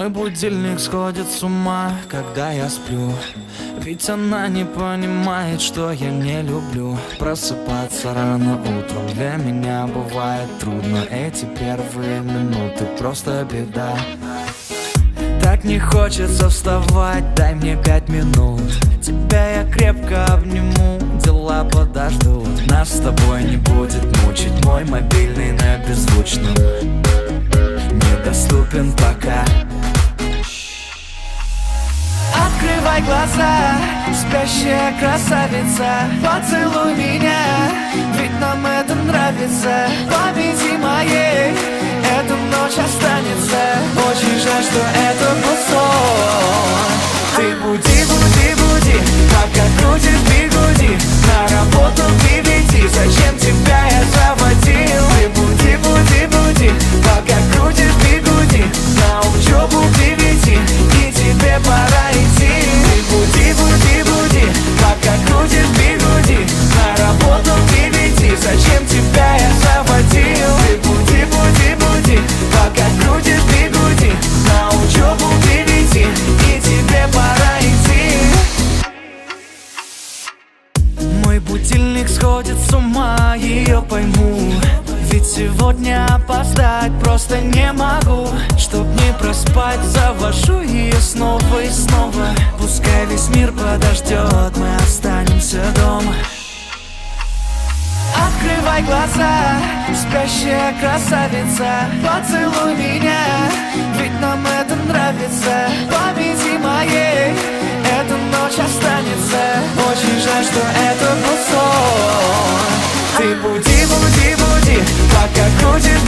Мой будильник сходит с ума, когда я сплю. Ведь она не понимает, что я не люблю просыпаться рано утром. Для меня бывает трудно, эти первые минуты просто беда. Так не хочется вставать, дай мне 5 минут. Тебя я крепко обниму, дела подождут. Нас с тобой не будет мучить мой мобильный на беззвучном. Недоступен пока. Открывай глаза, спящая красавица, поцелуй меня, ведь нам это нравится. Победи моей, эта ночь останется. Очень жаль, что это был сон. Ты буди, буди, буди, пока крутит бигуди. На работу к 9, зачем тебя я заводил? Ты буди, буди, буди, пока крутит бигуди. На учебу к 9, и тебе пора идти. Ты буди, буди, буди, пока крутит бигуди. На работу к 9, зачем тебя я заводил? Ты буди, буди, буди, пока крутит бигуди. На учебу к 9, и тебе пора идти. Мой будильник сходит с ума, ее пойму. Ведь сегодня опоздать просто не могу. Чтоб не проспать, завожу ее снова и снова. Пускай весь мир подождет, мы останемся дома. Открывай глаза, спящая красавица, поцелуй меня, ведь нам это нравится. Победи моей, эта ночь останется. Очень жаль, что это был сон. Ты буди, буди, буди, пока крутит